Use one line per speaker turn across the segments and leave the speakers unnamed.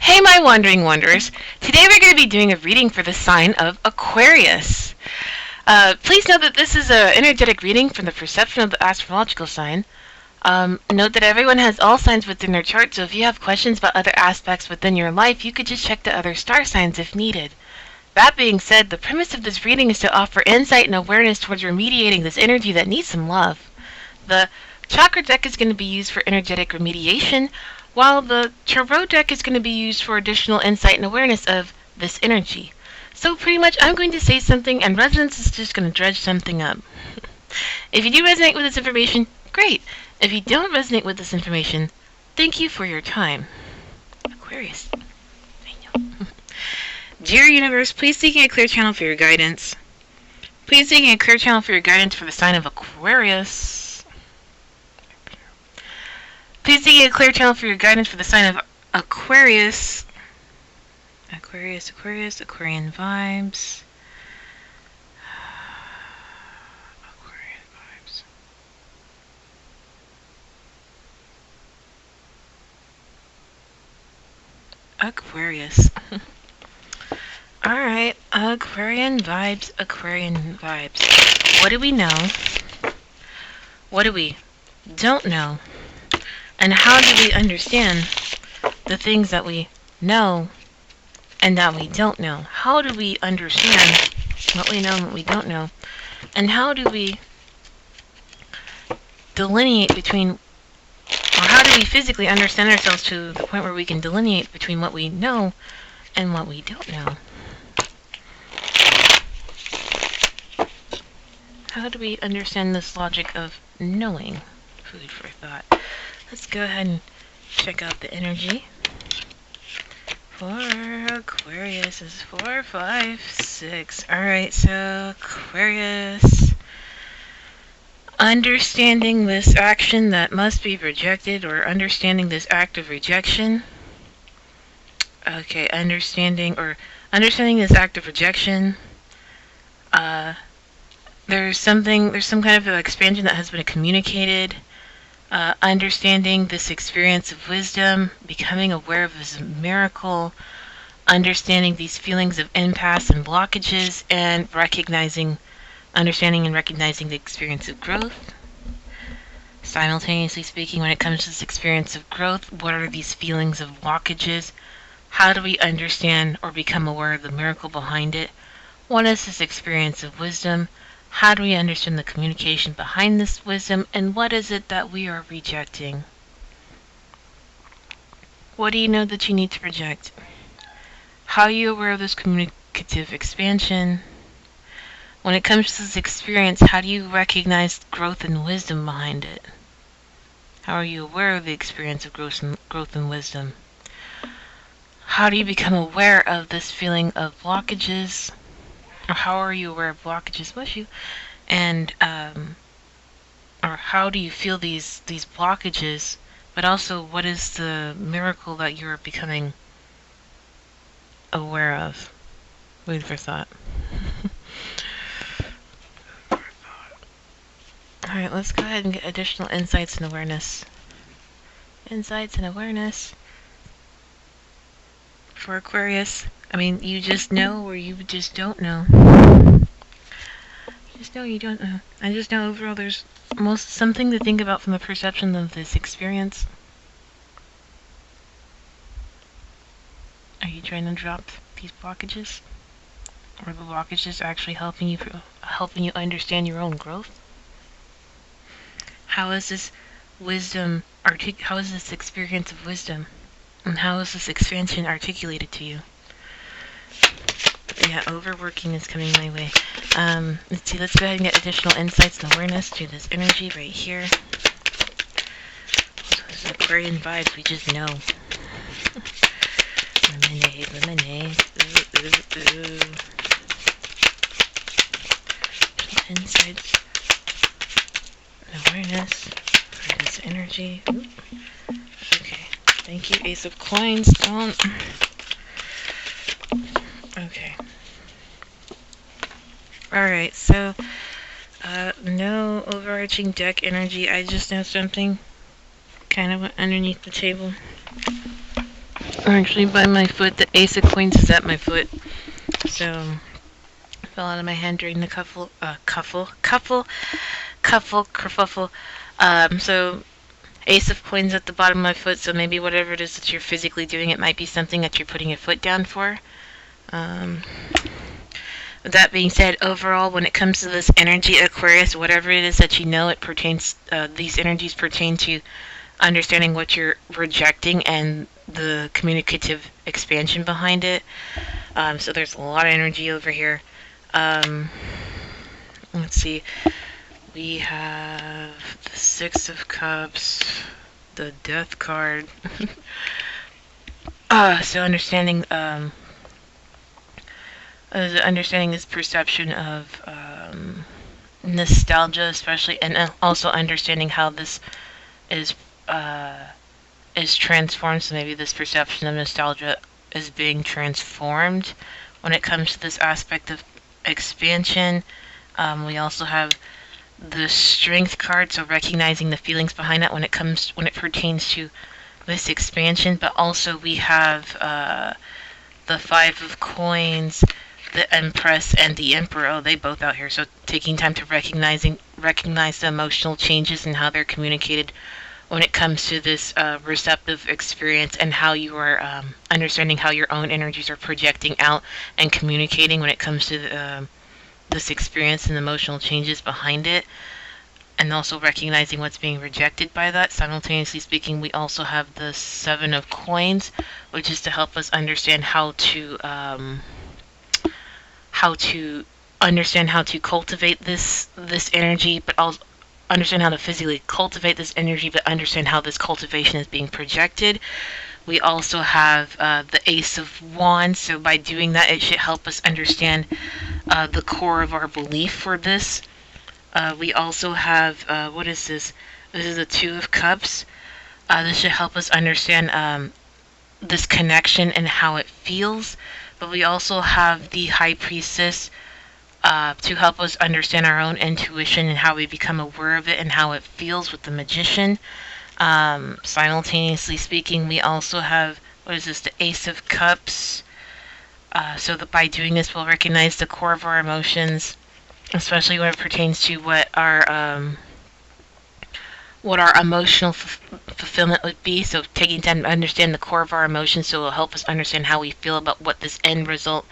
Hey my wandering wanderers, today we're going to be doing a reading for the sign of Aquarius. Please note that this is an energetic reading from the perception of the astrological sign. Note that everyone has all signs within their chart, so if you have questions about other aspects within your life, you could just check the other star signs if needed. That being said, the premise of this reading is to offer insight and awareness towards remediating this energy that needs some love. The chakra deck is going to be used for energetic remediation, while the tarot deck is going to be used for additional insight and awareness of this energy. So pretty much I'm going to say something and resonance is just going to dredge something up. If you do resonate with this information, great. If you don't resonate with this information, thank you for your time. Aquarius. Dear Universe, please seeking a clear channel for your guidance. Please seeking a clear channel for your guidance for the sign of Aquarius. Please seeking a clear channel for your guidance for the sign of Aquarius. Aquarius, Aquarian vibes. Aquarian vibes. Aquarius. Alright, Aquarian vibes. What do we know? What do we don't know? And how do we understand the things that we know and that we don't know? How do we understand what we know and what we don't know? And how do we delineate between, or how do we physically understand ourselves to the point where we can delineate between what we know and what we don't know? How do we understand this logic of knowing? Food for thought. Let's go ahead and check out the energy for Aquarius. Is 4, 5, 6. Alright, so Aquarius. Understanding this action that must be rejected, or understanding this act of rejection. Okay, understanding this act of rejection. There's some kind of expansion that has been communicated. Understanding this experience of wisdom, becoming aware of this miracle, understanding these feelings of impasse and blockages, and understanding and recognizing the experience of growth. Simultaneously speaking, when it comes to this experience of growth, what are these feelings of blockages? How do we understand or become aware of the miracle behind it? What is this experience of wisdom? How do we understand the communication behind this wisdom, and what is it that we are rejecting? What do you know that you need to project? How are you aware of this communicative expansion? When it comes to this experience, how do you recognize growth and wisdom behind it? How are you aware of the experience of growth and wisdom? How do you become aware of this feeling of blockages? Or how are you aware of blockages with you? And or how do you feel these blockages? But also, what is the miracle that you're becoming aware of? Food for thought. Alright, let's go ahead and get additional insights and awareness. Insights and awareness for Aquarius. I mean, you just know, or you just don't know. You just know, you don't know. I just know overall there's something to think about from the perception of this experience. Are you trying to drop these blockages? Or the blockages actually helping you understand your own growth? How is this wisdom how is this experience of wisdom? And how is this expansion articulated to you? Yeah, overworking is coming my way. Let's see, let's go ahead and get additional insights and awareness to this energy right here. This is Aquarian vibes, we just know. Lemonade. Ooh. Insights and awareness for this energy. Ooh. Okay, thank you, Ace of Coins. Don't. Okay. Alright, so no overarching deck energy. I just know something kind of underneath the table. Actually, by my foot, the Ace of Queens is at my foot. So, fell out of my hand during the kerfuffle. So Ace of Coins at the bottom of my foot, so maybe whatever it is that you're physically doing, it might be something that you're putting your foot down for. Um, with that being said, overall, when it comes to this energy, Aquarius, whatever it is that you know, it pertains. These energies pertain to understanding what you're rejecting and the communicative expansion behind it. So there's a lot of energy over here. Let's see. We have the Six of Cups, the Death card. So understanding this perception of nostalgia, especially, and also understanding how this is transformed. So maybe this perception of nostalgia is being transformed when it comes to this aspect of expansion. We also have the Strength card, so recognizing the feelings behind that when it pertains to this expansion. But also we have the Five of Coins, the Empress, and the Emperor. Oh, they both out here. So taking time to recognize the emotional changes and how they're communicated when it comes to this receptive experience, and how you are understanding how your own energies are projecting out and communicating when it comes to this experience and the emotional changes behind it, and also recognizing what's being rejected by that. Simultaneously speaking, we also have the Seven of Coins, which is to help us understand how to understand how to cultivate this energy, but also understand how to physically cultivate this energy, but understand how this cultivation is being projected. We also have the Ace of Wands, so by doing that, it should help us understand the core of our belief for this. We also have, what is this? This is the Two of Cups. This should help us understand this connection and how it feels. But we also have the High Priestess to help us understand our own intuition and how we become aware of it and how it feels with the Magician. Simultaneously speaking, we also have, what is this? The Ace of Cups. So that by doing this, we'll recognize the core of our emotions, especially when it pertains to what our emotional fulfillment would be. So taking time to understand the core of our emotions, so it will help us understand how we feel about what this end result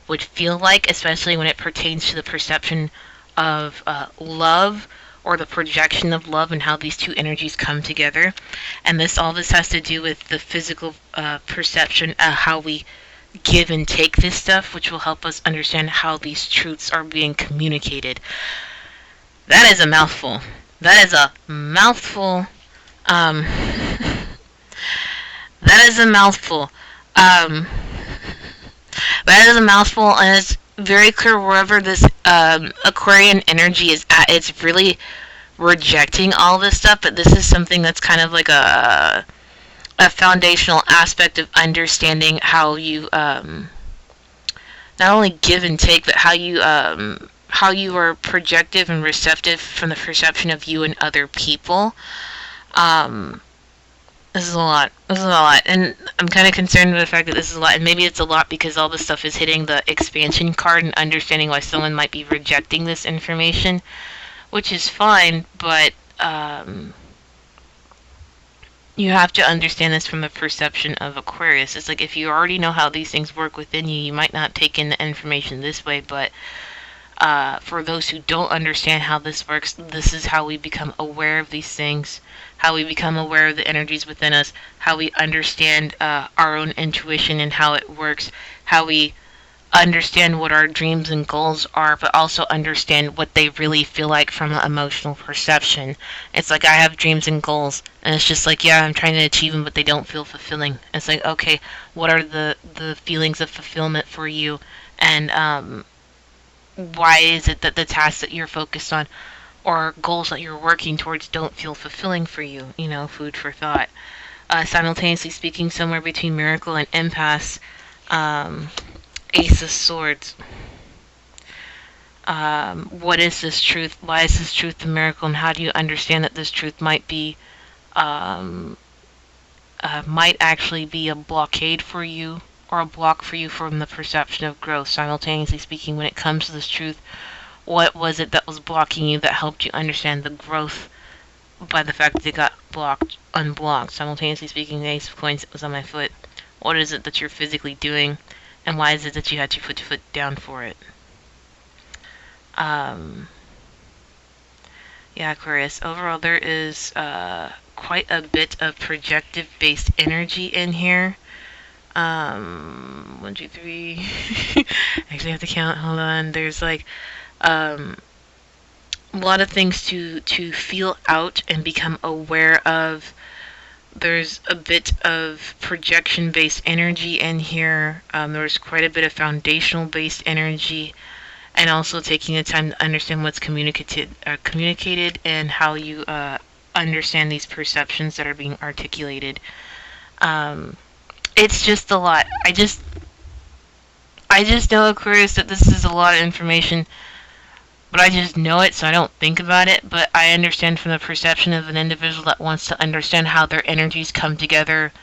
would feel like, especially when it pertains to the perception of love, or the projection of love, and how these two energies come together. And all this has to do with the physical perception, how we give and take this stuff, which will help us understand how these truths are being communicated. That is a mouthful. That is a mouthful. That is a mouthful. That is a mouthful, and it's very clear wherever this Aquarian energy is at, it's really rejecting all this stuff. But this is something that's kind of like a foundational aspect of understanding how you not only give and take, but how you are projective and receptive from the perception of you and other people. This is a lot. And I'm kind of concerned with the fact that this is a lot, and maybe it's a lot because all this stuff is hitting the expansion card, and understanding why someone might be rejecting this information, which is fine, but you have to understand this from the perception of Aquarius. It's like, if you already know how these things work within you, you might not take in the information this way, but for those who don't understand how this works, this is how we become aware of these things, how we become aware of the energies within us, how we understand our own intuition and how it works, how we understand what our dreams and goals are, but also understand what they really feel like from an emotional perception. It's like, I have dreams and goals, and it's just like, yeah, I'm trying to achieve them, but they don't feel fulfilling. It's like, okay, what are the feelings of fulfillment for you, and why is it that the tasks that you're focused on or goals that you're working towards don't feel fulfilling for you? Food for thought. Simultaneously speaking, somewhere between Miracle and Impasse, Ace of Swords. What is this truth? Why is this truth the miracle? And how do you understand that this truth might be a might actually be a blockade for you, or a block for you from the perception of growth. Simultaneously speaking, when it comes to this truth, what was it that was blocking you that helped you understand the growth by the fact that it got unblocked? Simultaneously speaking, the Ace of Coins that was on my foot. What is it that you're physically doing, and why is it that you had to put your foot down for it? Yeah, Aquarius. Overall, there is quite a bit of projective-based energy in here. 1, 2, 3. Actually, I have to count. Hold on. There's like a lot of things to feel out and become aware of. There's a bit of projection-based energy in here. There's quite a bit of foundational-based energy, and also taking the time to understand what's communicated and how you understand these perceptions that are being articulated. It's just a lot. I just know, Aquarius, that this is a lot of information, but I just know it, so I don't think about it. But I understand from the perception of an individual that wants to understand how their energies come together,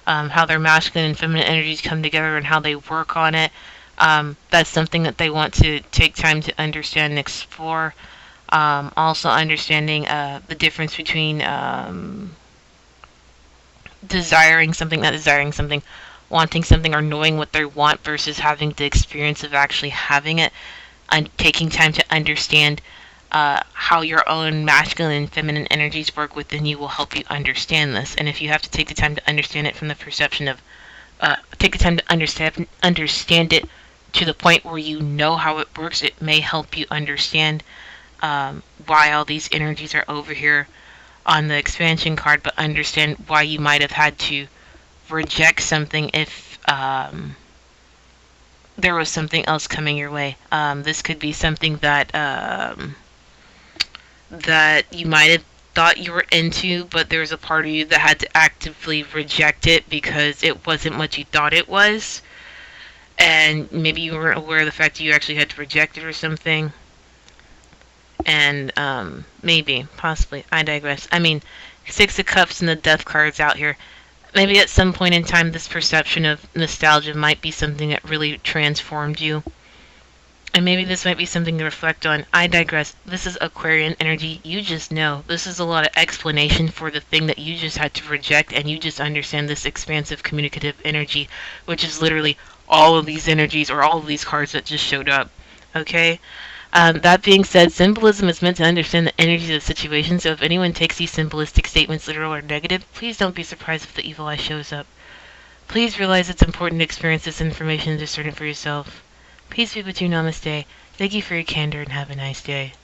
how their masculine and feminine energies come together, and how they work on it. That's something that they want to take time to understand and explore. Also understanding the difference between desiring something, not desiring something, wanting something, or knowing what they want versus having the experience of actually having it, and taking time to understand how your own masculine and feminine energies work within you will help you understand this. And if you have to take the time to understand it from the perception of, take the time to understand it to the point where you know how it works, it may help you understand why all these energies are over here on the expansion card, but understand why you might have had to reject something if there was something else coming your way. This could be something that that you might have thought you were into, but there was a part of you that had to actively reject it because it wasn't what you thought it was. And maybe you weren't aware of the fact that you actually had to reject it or something. And maybe, possibly, I digress. I mean, 6 of Cups and the Death cards out here. Maybe at some point in time, this perception of nostalgia might be something that really transformed you. And maybe this might be something to reflect on. I digress. This is Aquarian energy. You just know. This is a lot of explanation for the thing that you just had to reject, and you just understand this expansive communicative energy, which is literally all of these energies or all of these cards that just showed up. Okay? That being said, symbolism is meant to understand the energies of situations, so if anyone takes these symbolistic statements literal or negative, please don't be surprised if the evil eye shows up. Please realize it's important to experience this information and discern it for yourself. Peace be with you. Namaste. Thank you for your candor and have a nice day.